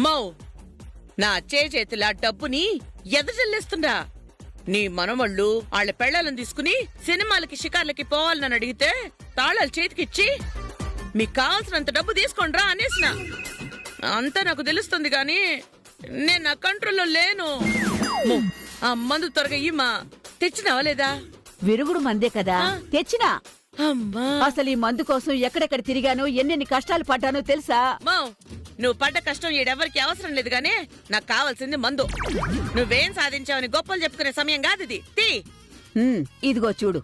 మౌ, నా చేతిలా డబ్బుని ఎదజల్లేస్తుండా? నీ మనవళ్ళు వాళ్ళ పెళ్లాలను తీసుకుని సినిమాలకి షికార్లకి పోవాలని అడిగితే తాళాలు చేతికిచ్చి మీకు కావాల్సినంత డబ్బు తీసుకోండ్రా అనేసిన. అంతా నాకు తెలుస్తుంది గాని నేను నా కంట్రోల్లో లేను. ఆ మందు త్వరగా ఇమ్మా. తెచ్చినావా లేదా? విరుగుడు మందే కదా, తెచ్చినా. అమ్మా, అసలు ఈ మందు కోసం ఎక్కడెక్కడ తిరిగాను, ఎన్నెన్ని కష్టాలు పడ్డానో తెలుసా? మౌ, నువ్వు పడ్డ కష్టం ఈడెవరికి అవసరం లేదు గానీ నాకు కావాల్సింది మందు. నువ్వేం సాధించావని గొప్పలు చెప్పుకునే సమయం కాదు ఇది. తీ. ఇదిగో చూడు.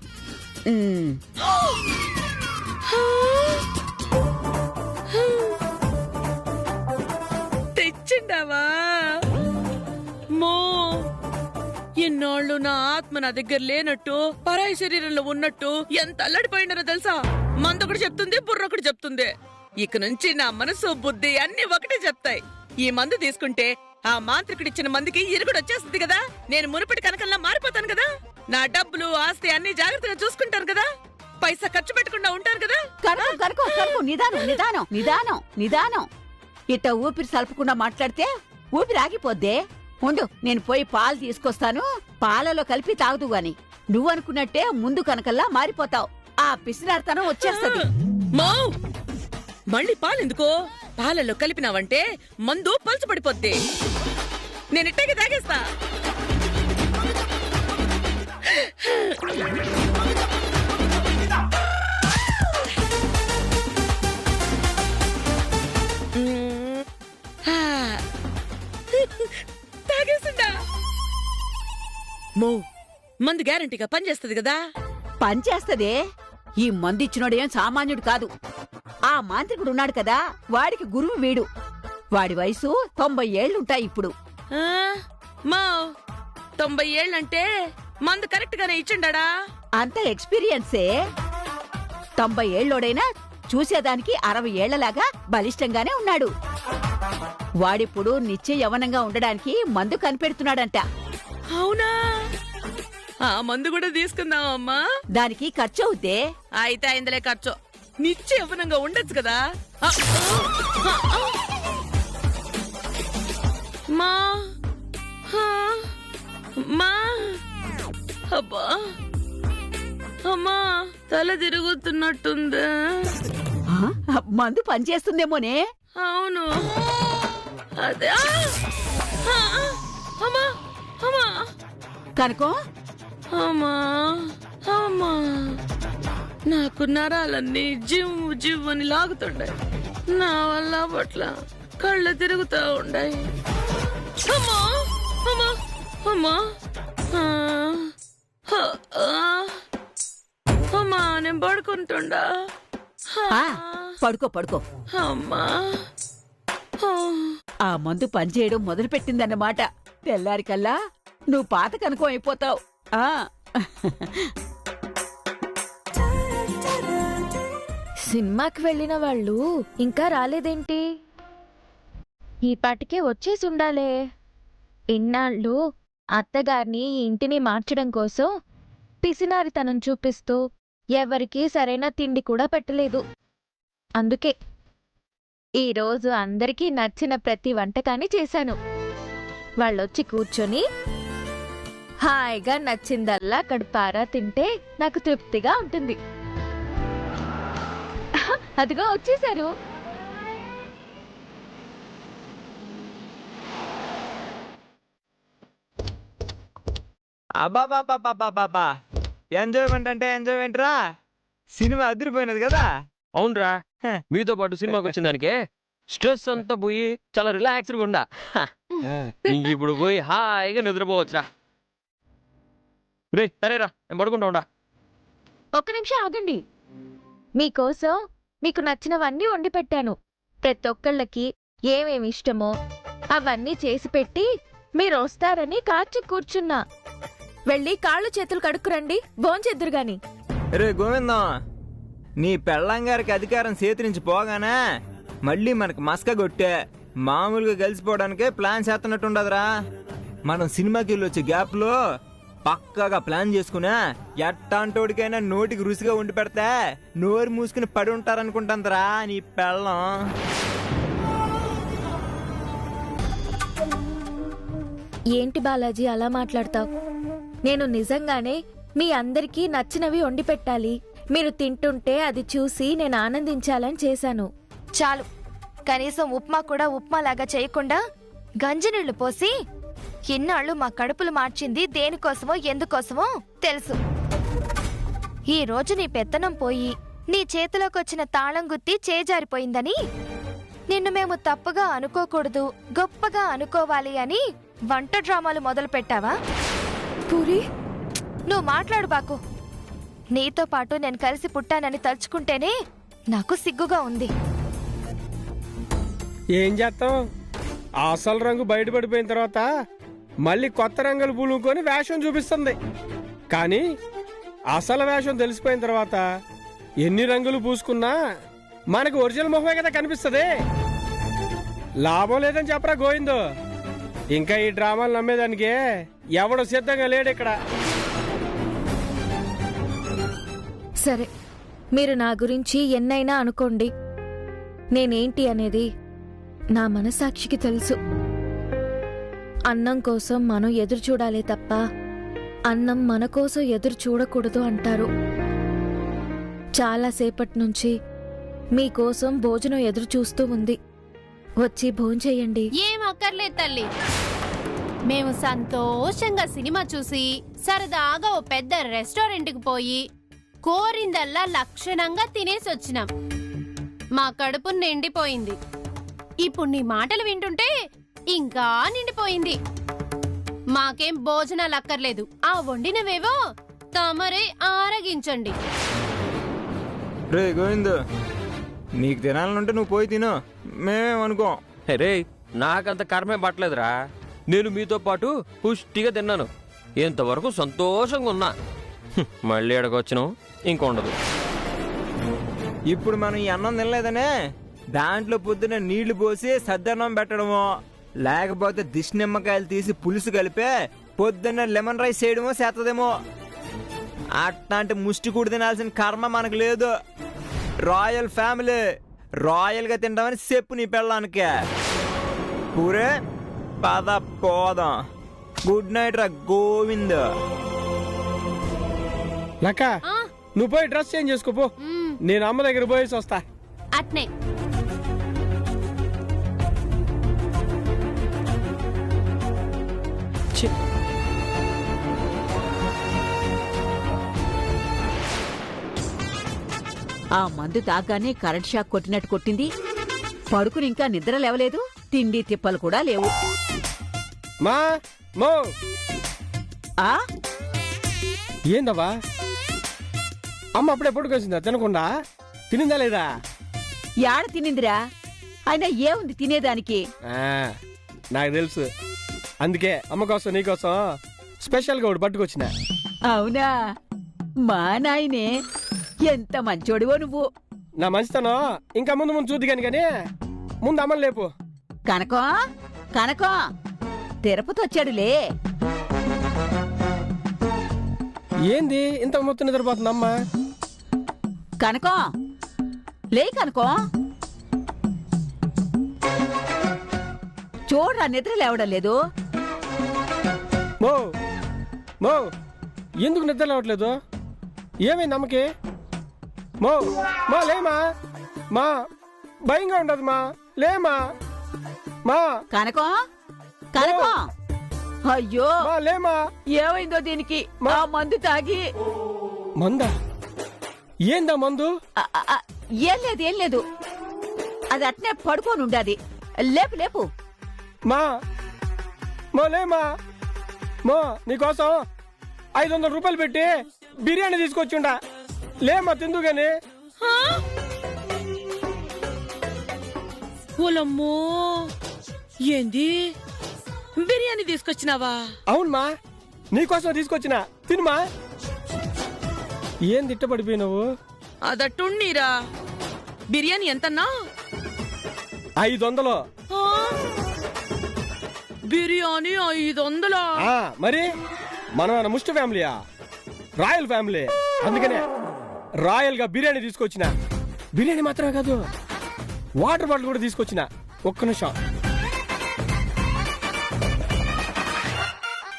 తెచ్చిండావా? మో, ఎన్నాళ్ళు నా ఆత్మ నా దగ్గర లేనట్టు, పరాయి శరీరంలో ఉన్నట్టు ఎంత అల్లడిపోయిండనో తెలుసా? మందొకటి చెప్తుంది, బుర్రొకటి చెప్తుంది. ఇక నుంచి నా మనసు బుద్ధి అన్ని ఒకటే చెప్తాయి. ఈ మందు తీసుకుంటే ఆ మాంత్రికుడిచ్చిన మందుకి ఇరుగుడు వచ్చేస్తుంది కదా. నేను మునుపటి కనకల్లా మారిపోతాను కదా. నా డబ్బులు ఆస్తి అన్ని జాగ్రత్తగా చూసుకుంటాను కదా. పైసా ఖర్చు పెట్టకుండా ఉంటాను కదా. కరుకు నిదానం నిదానం నిదానం నిదానం. ఇట్ట ఊపిరి సలపకుండా మాట్లాడితే ఊపిరి ఆగిపోద్దే. ఉండు, నేను పోయి పాలు తీసుకొస్తాను. పాలలో కలిపి తాగుదు గాని నువ్వనుకున్నట్టే ముందు కనకల్లా మారిపోతావు. ఆ పిసినార్తనం వచ్చేస్తది. మళ్ళీ పాలెందుకో? పాలలో కలిపినావంటే మందు పలుచబడిపోద్ది. నేను ఇట్టాగే తాగేస్తా. తాగేసిండా? మో, మందు గ్యారంటీగా పనిచేస్తుంది కదా? పనిచేస్తదే. ఈ మందిచ్చినోడేం సామాన్యుడు కాదు. ఆ మాంత్రికుడు ఉన్నాడు కదా, వాడికి గురువు వీడు. వాడి వయసు 90 ఏళ్లుంటాయి ఇప్పుడు. మా 90 ఏళ్ళంటే మందు కరెక్ట్ గానే ఇచ్చిండా? అంత ఎక్స్పీరియన్సే. 90 ఏళ్లోడైనా చూసేదానికి 60 ఏళ్లలాగా బలిష్టంగానే ఉన్నాడు. వాడిప్పుడు నిత్య యవనంగా ఉండడానికి మందు కనిపెడుతున్నాడంట. అవునా? ఆ మందు కూడా తీసుకుందామమ్మా. దానికి ఖర్చు అవుతే? అయితే అయిందలే ఖర్చు. నిత్య యవనంగా ఉండొచ్చు కదా. మా మా అబ్బా, అమ్మా, తల తిరుగుతున్నట్టుంది. మందు పనిచేస్తుందేమోనే. అవును, అదే. అమ్మా అమ్మా కనుకో. అమ్మా అమ్మా, నాకు నరాలన్నీ జివ్వు జివ్వు అని లాగుతుండే. నా వల్ల పట్ల కళ్ళు తిరుగుతా ఉండాయి. అమ్మా అమ్మా అమ్మా అమ్మా, నేను పడుకుంటుండా. పడుకో పడుకో. అమ్మా, ఆ మందు పనిచేయడం మొదలుపెట్టిందన్నమాట. తెల్లారికల్లా నువ్వు పాత కనుకో అయిపోతావు. సినిమాకి వెళ్ళిన వాళ్ళు ఇంకా రాలేదేంటి? ఈ పాటికే వచ్చేసి ఉండాలే. ఇన్నాళ్ళు అత్తగారిని ఇంటిని మార్చడం కోసం పిసినారితనం చూపిస్తూ ఎవరికీ సరైన తిండి కూడా పెట్టలేదు. అందుకే ఈరోజు అందరికీ నచ్చిన ప్రతి వంటకాన్ని చేశాను. వాళ్ళొచ్చి కూర్చొని హాయిగా నచ్చిందల్లా కడుపారా తింటే నాకు తృప్తిగా ఉంటుంది. అదిగో వచ్చేసారు. అబ్బాబాబాబాబాబా, ఎంజాయ్మెంట్ అంటే ఎంజాయ్మెంట్ రా. సినిమా అదిరిపోయినది కదా. అవునరా, మీతో పాటు సినిమాకి వచ్చిన దానికే స్ట్రెస్ అంతా పోయి చాలా రిలాక్స్డ్గా ఉండా. ఇప్పుడు పోయి హాయిగా నిద్రపోవచ్చురా. రే సరేరా, నేను పడుకుంటా ఉండా. ఒక్క నిమిషం ఆగండి. మీకోసం మీకు నచ్చినవన్నీ వండి పెట్టాను. ప్రతి ఒక్కళ్ళకి ఏమేమి ఇష్టమో అవన్నీ చేసి పెట్టి మీరు వస్తారని కాచి కూర్చున్నా. వెళ్ళి కాళ్ళు చేతులు కడుక్కురండి, భోంచెద్దురు గాని. రే గోవిందం, నీ పెళ్ళంగారికి అధికారం చేతి నుంచి పోగానే మళ్ళీ మనకు మస్క కొట్టే మామూలుగా కలిసిపోవడానికే ప్లాన్ చేస్తున్నట్టుండదురా. మనం సినిమాకి వెళ్ళి వచ్చే గ్యాప్ లో పక్కగా ప్లాన్ చేసుకున్నా ఎట్టాంటోడికైనా నోటికి రుచిగా ఉండి పెడతా నోరు మూసుకుని పడి ఉంటారనుకుంటాందిరా నీ పెళ్ళం. ఏంటి బాలాజీ అలా మాట్లాడతావు? నేను నిజంగానే మీ అందరికీ నచ్చినవి వండి పెట్టాలి, మీరు తింటుంటే అది చూసి నేను ఆనందించాలని చేశాను. చాలు, కనీసం ఉప్మా కూడా ఉప్మాలాగా చేయకుండా గంజినీళ్లు పోసి ఇన్నాళ్ళు మా కడుపులు మార్చింది దేనికోసమో ఎందుకోసమో తెలుసు. ఈ రోజు నీ పెత్తనం పోయి నీ చేతిలోకొచ్చిన తాళం గుత్తి చేజారిపోయిందని నిన్ను మేము తప్పుగా అనుకోకూడదు, గొప్పగా అనుకోవాలి అని వంట డ్రామాలు మొదలు పెట్టావా? పూరి, నువ్వు మాట్లాడు బాకు. నీతో పాటు నేను కలిసి పుట్టానని తలుచుకుంటేనే నాకు సిగ్గుగా ఉంది. ఏం చేస్తాం, అసలు రంగు బయటపడిపోయిన తర్వాత మళ్ళీ కొత్త రంగులు పూలుకొని వేషం చూపిస్తుంది. కానీ అసలు వేషం తెలిసిపోయిన తర్వాత ఎన్ని రంగులు పూసుకున్నా మనకు ఒరిజినల్ మొహమే కదా కనిపిస్తుంది. లాభం లేదని చెప్పరా గోవిందో. ఇంకా ఈ డ్రామాలు నమ్మేదానికి ఎవడు సిద్ధంగా లేడు ఇక్కడ. సరే, మీరు నా గురించి ఎన్నైనా అనుకోండి, నేనేంటి అనేది నా మనసాక్షికి తెలుసు. అన్నం కోసం మనం ఎదురు చూడాలే తప్ప అన్నం మన కోసం ఎదురు చూడకూడదు అంటారు. చాలాసేపటి నుంచి మీకోసం భోజనం ఎదురు చూస్తూ ఉంది. వచ్చి భోంచేయండి. ఏం అక్కర్లేదు తల్లి, మేము సంతోషంగా సినిమా చూసి సరదాగా ఓ పెద్ద రెస్టారెంట్కి పోయి కోరిందల్లా లక్షణంగా తినేసి వచ్చినాం. మా కడుపు నిండిపోయింది. ఇప్పుడు నీ మాటలు వింటుంటే ఇంకా నిండిపోయింది. మాకేం భోజనాలు అక్కర్లేదు, ఆ వండినవేవో తమరే ఆరగించండి. రే గోవింద్, నీకు తినాలనుంటే నువ్వు పోయి తిను, మేమేమనుకోం. రే, నాకంత కర్మే పట్టలేదురా. నేను మీతో పాటు పుష్టిగా తిన్నాను, ఇంతవరకు సంతోషంగా ఉన్నా. మళ్ళీ ఎడకొచ్చినాం, ఇంకొండదు. ఇప్పుడు మనం ఈ అన్నం తినలేదనే దాంట్లో పొద్దున నీళ్లు పోసి సద్దన్నం పెట్టడమో, లేకపోతే దిష్టి నిమ్మకాయలు తీసి పులుసు కలిపే పొద్దున్న లెమన్ రైస్ చేయడమో చేస్తదేమో. అట్లాంటి ముష్టి కూడి తినాల్సిన కర్మ మనకు లేదు. రాయల్ ఫ్యామిలీ, రాయల్ గా తింటామని చెప్పు నీ పెళ్ళానికే. పూరే పద పోదాం. గుడ్ నైట్ రా గోవింద్. లక్క, నువ్వు పోయి డ్రెస్ చేంజ్ చేసుకోపో, నేను అమ్మ దగ్గర పోయేసి వస్తా. అట్నే. ఆ మందు తాగానే కరెంట్ షాక్ కొట్టినట్టు కొట్టింది. పడుకుని ఇంకా నిద్ర లేవలేదు, తిండి తిప్పలు కూడా లేవు. మా మో ఆ ఏందవ్వా, అమ్మ అప్పుడే పడుకొచ్చిందా? తినకుండా తినిందా లేదా? యాడ తినిందిరా? అయినా ఏముంది తినేదానికి? నాకు తెలుసు, అందుకే అమ్మ కోసం నీకోసం స్పెషల్ గా ఒకటి పట్టుకొచ్చిన. అవునా? మా నాయనే ఎంత మంచోడివో నువ్వు. నా మంచితనం ఇంకా ముందు ముందు చూద్ది కానీ ముందు అమ్మని లేపు. కనకం, కనకం, తిరుపతి వచ్చాడులే. ఏంది ఇంత మొత్తం నిద్రపోతుంది అమ్మ? కనకం, లే కనకం. చూడరా నిద్ర లేవడం లేదు. మో మో, ఎందుకు నిద్ర లేవట్లేదు? ఏమైంది అమ్మకి? మో మా లేమా, మా భయంగా ఉండదు మా, లేమా మా. కనకం, కనకం, అయ్యో మా లేమా. ఏమైందో దీనికి? మా మందు తాగి. మందా? ఏందా మందు? ఏం లేదు, ఏం లేదు, అది అట్నే పడుకోని ఉండాది. లేపు లేపు. మా మా లేమా, మా నీకోసం 500 రూపాయలు పెట్టి బిర్యానీ తీసుకొచ్చిండా, లేమా తిందు గాని. ఓలమ్మో, ఏంది బిర్యానీ తీసుకొచ్చినావా? అవునమ్మా, నీకోసం తీసుకొచ్చిన, తినుమా. ఏం తిట్టబడిపోయినావు? అదట్టున్నీరా. బిర్యానీ ఎంతన్నా? 500. బిర్యానీ 500? మరి మనం ముష్టి ఫ్యామిలీయా, రాయల్ ఫ్యామిలీ, అందుకనే రాయల్ గా బిర్యానీ తీసుకొచ్చిన. బిర్యానీ మాత్రమే కాదు, వాటర్ బాటిల్ కూడా తీసుకొచ్చిన. ఒక్క నిమిషం.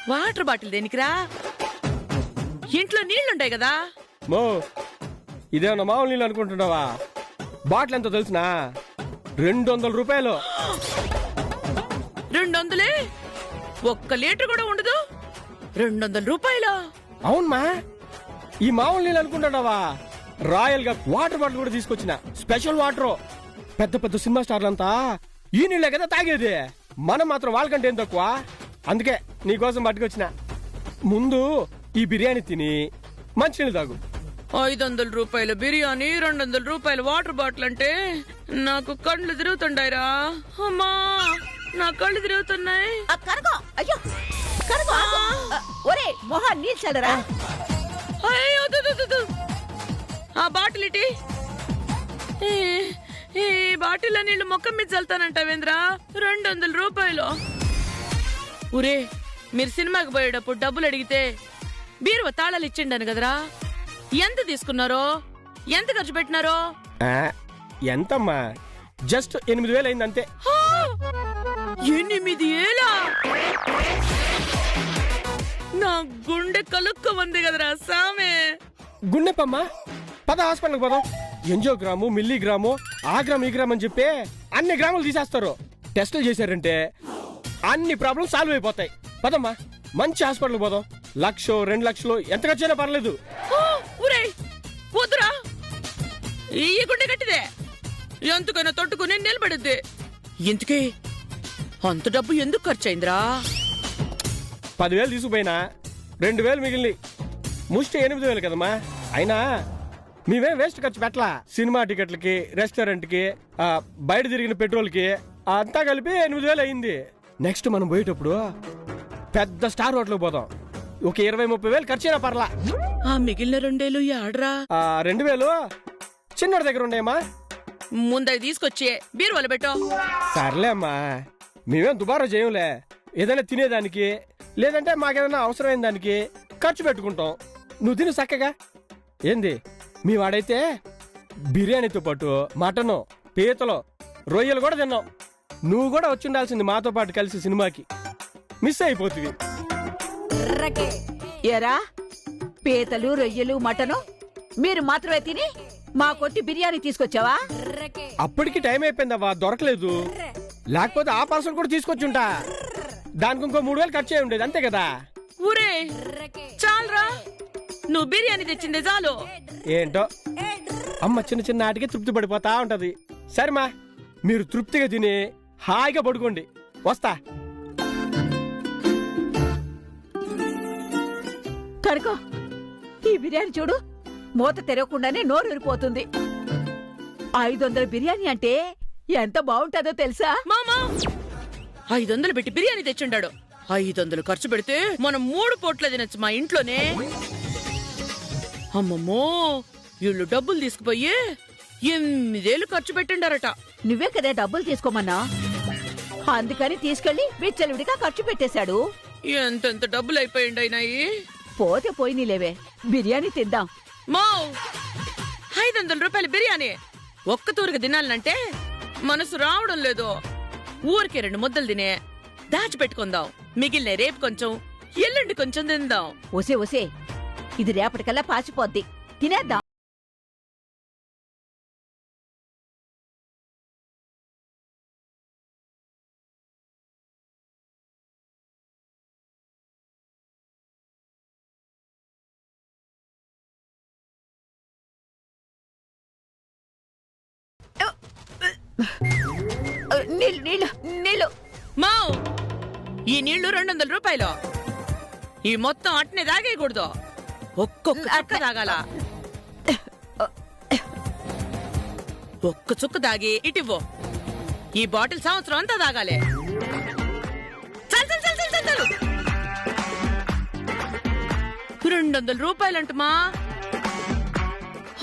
వాటర్ బాటిల్ దేనికిరా? ఇంట్లో నీళ్లుంటాయి కదా. మో ఇదేమన్నా మామూలు నీళ్ళు అనుకుంటున్నావా? బాటిల్ ఎంతో తెలుసునా? 200 రూపాయలు. 200? 1 లీటర్ కూడా ఉండదు. 200 రూపాయలు? అవునమ్మా, ఈ మామూలు నీళ్ళు అనుకుంటున్నావా? రాయల్ గా వాటర్ బాటిల్ కూడా తీసుకొచ్చిన, స్పెషల్ వాటర్. పెద్ద పెద్ద సినిమా స్టార్లంతా ఈ నీళ్ళే కదా తాగేది. మనం మాత్రం వాళ్ళకంటే ఏం తక్కువ. అందుకే నీకోసం పట్టుకొచ్చిన. ముందు ఈ బిర్యానీ తిని మంచినీళ్ళు తాగు. 500 రూపాయల బిర్యానీ, 200 రూపాయల వాటర్ బాటిల్ అంటే నాకు కళ్ళు తిరుగుతుండాయిరా. అమ్మా, నా కళ్ళు తిరుగుతున్నాయి. కరగో, అయ్యో కరగో. ఒరే మొహా నీళ్ళు చల్లరా. అయ్యో, దు, దు, దు, దు. ఆ బాటిల్ ఇటీ. ఈ బాటిల్లో నీళ్లు మొక్క మీద చల్తానంటావేంద్రా? 200 రూపాయలు. ఊరే, మీరు సినిమాకి పోయేటప్పుడు డబ్బులు అడిగితే బీరువా తాళాలు ఇచ్చిండాను కదరా. ఎంత తీసుకున్నారో, ఎంత ఖర్చు పెట్టినారో? ఎంతమ్మా? జస్ట్ 8,000 అయింది అంతే. 8,000? నా గుండె కలుక్క ఉంది కదరా సామే. గుండెపమ్మా, పద హాస్పిటల్కి పోదాం. ఎంజోగ్రాము, మిల్లీగ్రాము, ఆ గ్రామ్ ఈ గ్రామ్ అని చెప్పి అన్ని గ్రాములు తీసేస్తారు. టెస్టులు చేశారంటే అన్ని ప్రాబ్లమ్స్ సాల్వ్ అయిపోతాయి. పదమ్మా, మంచి హాస్పిటల్కి పోదాం. 1,00,000 2,00,000 ఎంత ఖర్చైనా పర్లేదు. వద్దురా, ఈ గుండె కట్టిదే ఎంతకైనా తొట్టుకుని నిలబడుద్ది. ఇంతకీ అంత డబ్బు ఎందుకు ఖర్చు అయిందిరా? 10,000 తీసుకుపోయినా 2,000 మిగిలింది. ముష్టి 8,000 కదమ్మా. అయినా మేమేం వేస్ట్ ఖర్చు పెట్టలా. సినిమా టికెట్లకి, రెస్టారెంట్కి, బయట తిరిగిన పెట్రోల్కి అంతా కలిపి 8,000 అయింది. నెక్స్ట్ మనం పోయేటప్పుడు పెద్ద స్టార్ హోటల్కి పోదాం. ఒక 20-30 ఖర్చు అయినా పర్లా. ఆ మిగిలిన 2,000 ఆడరా? 2,000 చిన్నోడి దగ్గర ఉండేమ్మా. ముందవి తీసుకొచ్చి బీరువాలో పెట్టో. సర్లే అమ్మా, మేమేం దుబారా చేయంలే. ఏదైనా తినేదానికి, లేదంటే మాకేదైనా అవసరమైన దానికి ఖర్చు పెట్టుకుంటాం. నువ్వు తిను చక్కగా. ఏంది, మీ వాడైతే బిర్యానీతో పాటు మటను, పీతలు, రొయ్యలు కూడా తిన్నాం. నువ్వు కూడా వచ్చి ఉండాల్సింది మాతో పాటు కలిసి సినిమాకి. మిస్ అయిపోతుంది. ఎరా, పీతలు, రొయ్యలు, మటను మీరు మాత్రమే తిని మా కొట్టి బిర్యానీ తీసుకొచ్చావా? అప్పటికి టైం అయిపోయిందవ్వా, దొరకలేదు. లేకపోతే ఆ పార్సల్ కూడా తీసుకొచ్చుంటా. దానికి ఇంకో 3,000 ఖర్చు అయి ఉండేది, అంతే కదా. ఊరే చాలరా, నువ్వు బిర్యానీ తెచ్చిందే చాలు. ఏంటో అమ్మ చిన్న చిన్న ఆటికి తృప్తి పడిపోతా ఉంటది. సరేమా, మీరు తృప్తిగా తిని హాయిగా పడుకోండి. వస్తా. కనుకో, ఈ బిర్యానీ చూడు, మూత తెరవకుండానే నోరు ఊరిపోతుంది. 500 బిర్యానీ అంటే ఎంత బాగుంటుందో తెలుసా? మామా, 500 పెట్టి బిర్యానీ తెచ్చుండాడు. 500 ఖర్చు పెడితే మనం 3 పూట్ల తినచ్చు మా ఇంట్లోనే. అమ్మమ్మో, వీళ్ళు డబ్బులు తీసుకుపోయి 8,000 ఖర్చు పెట్టిండారట. నువ్వే కదా డబ్బులు తీసుకోమన్నా, అందుకని తీసుకెళ్లి విచ్చలవిడిగా ఖర్చు పెట్టేశాడు. ఎంతెంత డబ్బులు అయిపోయిండయినాయి. పోతే పోయి లేవే, బిర్యానీ తిందాం. మో, 500 రూపాయల బిర్యానీ ఒక్క తూరుగా తినాలంటే మనసు రావడం లేదు. ఊరికే 2 ముద్దలు తినే దాచిపెట్టుకుందాం. మిగిలిన రేపు కొంచెం, ఎల్లుండి కొంచెం తిందాం. ఒసే ఒసే, ఇది రేపటికల్లా పాచిపోద్ది, తినేద్దాం. నీళ్ళు నీళ్ళు నీళ్ళు. మో, ఈ నీళ్లు 200 రూపాయలు. ఈ మొత్తం అట్నే తాగేయకూడదు, ఒక్కొక్క చుక్క తాగాల. ఒక్క చుక్క తాగి ఇటివ్వు. ఈ బాటిల్ సంవత్సరం అంతా తాగాలి. చల్ చల్ చల్ చల్ చల్. 200 రూపాయలంటమా,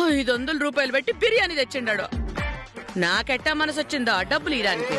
500 రూపాయలు పెట్టి బిర్యానీ తెచ్చిండాడు. నాకెట్టా మనసొచ్చిందా డబ్బులు ఇయడానికి?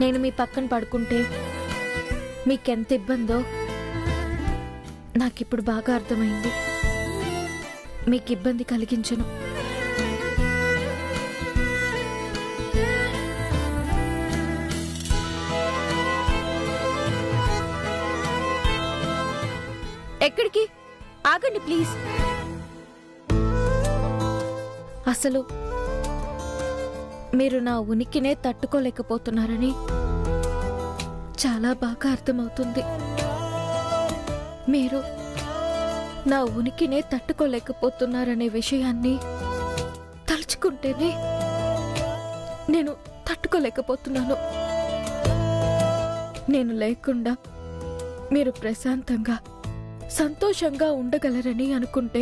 నేను మీ పక్కన పడుకుంటే మీకెంత ఇబ్బందో నాకిప్పుడు బాగా అర్థమైంది. మీకు ఇబ్బంది కలిగించను. ఎక్కడికి? ఆగండి ప్లీజ్. అసలు మీరు నా ఉనికినే తట్టుకోలేకపోతున్నారని చాలా బాగా అర్థమవుతుంది. మీరు నా ఉనికినే తట్టుకోలేకపోతున్నారనే విషయాన్ని తలుచుకుంటేనే నేను తట్టుకోలేకపోతున్నాను. నేను లేకుండా మీరు ప్రశాంతంగా సంతోషంగా ఉండగలరని అనుకుంటే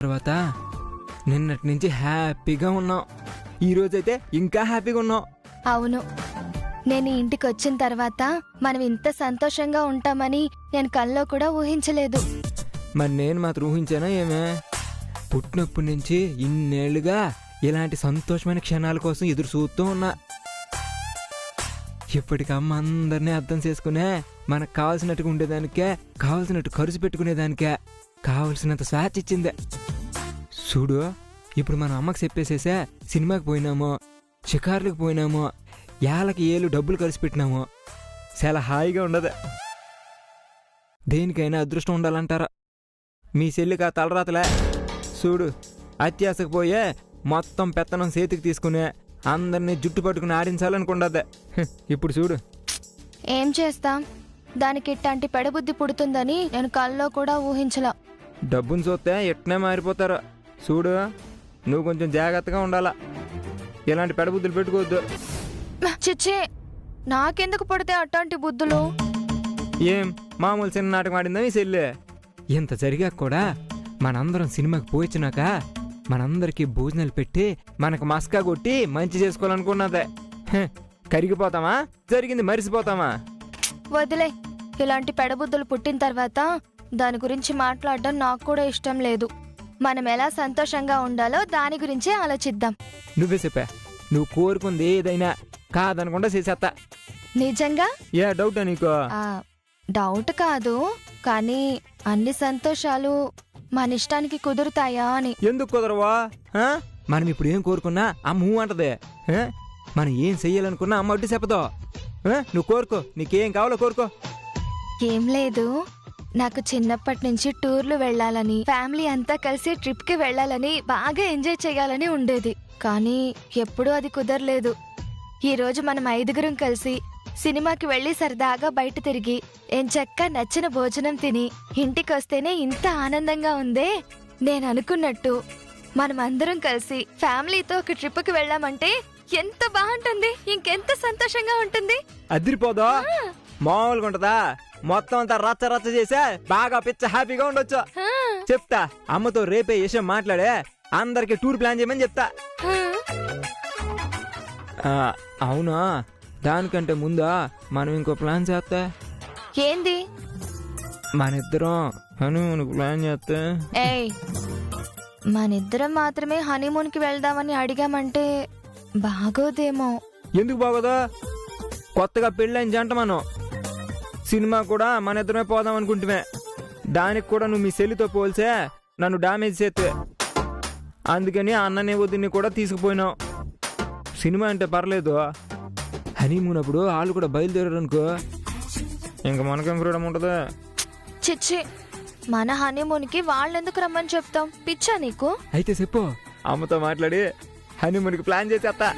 తర్వాత నిన్నటి నుంచి హ్యాపీగా ఉన్నాం. ఈరోజైతే ఇంకా హ్యాపీగా ఉన్నాం. అవును, నేను ఇంటికి వచ్చిన తర్వాత మనం ఇంత సంతోషంగా ఉంటామని నేను కల్లో కూడా ఊహించలేదు. మరి నేను మాత్రం ఊహించానా ఏమే? పుట్టినప్పటి నుంచి ఇన్నేళ్లుగా ఇలాంటి సంతోషమైన క్షణాల కోసం ఎదురు చూస్తూ ఉన్నా. ఇప్పటికమ్మ అందరినీ అర్థం చేసుకునే మనకు కావాల్సినట్టుగా ఉండేదానికే, కావాల్సినట్టు ఖర్చు పెట్టుకునేదానికే కావలసినంత స్వేచ్ఛ ఇచ్చిందే. చూడు, ఇప్పుడు మనం అమ్మకి చెప్పేసేసే సినిమాకి పోయినామో, షికార్లకు పోయినామో, ఏళ్ళకి ఏళ్ళు డబ్బులు ఖర్చు పెట్టినామో చాలా హాయిగా ఉండదు. దేనికైనా అదృష్టం ఉండాలంటారా? మీ చెల్లికి ఆ తలరాతలే. చూడు, అత్యాసకు పోయే మొత్తం పెత్తనం చేతికి తీసుకునే అందరినీ జుట్టు పట్టుకుని ఆడించాలనుకుండదే. ఇప్పుడు చూడు. ఏం చేస్తాం, దానికి ఇట్లాంటి పెడబుద్ధి పుడుతుందని నేను కల్లో కూడా ఊహించలా. డబ్బును చూస్తే ఎట్నే మారిపోతారు. చూడు, నువ్వు కొంచెం జాగ్రత్తగా ఉండాలా. ఇలాంటి పెడబుద్ధులు పెట్టుకోవద్దు. చిచ్చే, నాకెందుకు పడితే అట్లాంటి బుద్ధులు? ఏం మామూలు చిన్న నాటకం ఆడిందా మీ చెల్లి? ఇంత జరిగా కూడా మనందరం సినిమాకి పోయిచ్చినాక మనందరికీ భోజనాలు పెట్టి మనకు మస్కా కొట్టి మంచి చేసుకోవాలనుకున్నదే. కరిగిపోతామా? జరిగింది మరిసిపోతామా? వదిలే, ఇలాంటి పెడబుద్ధులు పుట్టిన తర్వాత దాని గురించి మాట్లాడడం నాకు కూడా ఇష్టం లేదు. మనం ఎలా సంతోషంగా ఉండాలో దాని గురించే ఆలోచిద్దాం. నువ్వే చెప్పా, నువ్వు కోరుకుంది ఏదైనా కాదనకుండా చేసేస్తా. నిజంగా? ఏ డౌటా నీకు? డౌట్ కాదు, కానీ అన్ని సంతోషాలు మన ఇష్టానికి కుదురుతాయా అని. ఎందుకు కుదరవా? మనం ఇప్పుడు ఏం కోరుకున్నా అమ్మ అంటదే. మనం ఏం చెయ్యాలనుకున్నా అమ్మ అడ్డు చెప్పదో. నువ్వు కోరుకో, నీకేం కావాలో కోరుకో. ఏం లేదు, నాకు చిన్నప్పటి నుంచి టూర్లు వెళ్ళాలని, ఫ్యామిలీ అంతా కలిసి ట్రిప్ కి వెళ్ళాలని, బాగా ఎంజాయ్ చేయాలని ఉండేది. కానీ ఎప్పుడూ అది కుదరలేదు. ఈ రోజు మనం 5గురం కలిసి సినిమాకి వెళ్లి సరదాగా బయట తిరిగి ఎంచక్కా నచ్చిన భోజనం తిని ఇంటికొస్తేనే ఇంత ఆనందంగా ఉందే. నేను అనుకున్నట్టు మనం అందరం కలిసి ఫ్యామిలీతో ఒక ట్రిప్ కి వెళ్ళామంటే ఎంత బాగుంటుంది, ఇంకెంత సంతోషంగా ఉంటుంది. అదిరిపోదా? మామూలుగా ఉంటదా? మొత్తం అంతా రచ్చ రచ్చ చేసే బాగా పిచ్చ హ్యాపీగా ఉండొచ్చు. చెప్తా, అమ్మతో రేపే విషయం మాట్లాడే అందరికి టూర్ ప్లాన్ చేయమని చెప్తా. అవునా, దానికంటే ముందా మనం ఇంకో ప్లాన్ చేస్తా. ఏంది? మన ఇద్దరం హనీమూన్ ప్లాన్ చేస్తే. ఏయ్, మనిద్దరం మాత్రమే హనీమూన్ కి వెళ్దామని అడిగామంటే బాగోదేమో. ఎందుకు బాగోదా? కొత్తగా పెళ్ళైన జంట మనం. సినిమా కూడా మన ఇద్దరమే పోదాం అనుకుంటుమే. దానికి కూడా నువ్వు మీ చెల్లితో పోల్చే నన్ను డామేజ్ చేస్తే, అందుకని అన్నని వదిని కూడా తీసుకుపోయినావు. సినిమా అంటే పర్లేదు, హనీమూన్ అప్పుడు వాళ్ళు కూడా బయలుదేరారు అనుకో, ఇంకా మనకేం ఫ్రీడమ్ ఉంటుందా? చిచ్చి, మన హనీమూన్కి వాళ్ళెందుకు రమ్మని చెప్తాం? పిచ్చా నీకు? అయితే చెప్పు, అమ్మతో మాట్లాడి హనీమూన్కి ప్లాన్ చేసేస్తా.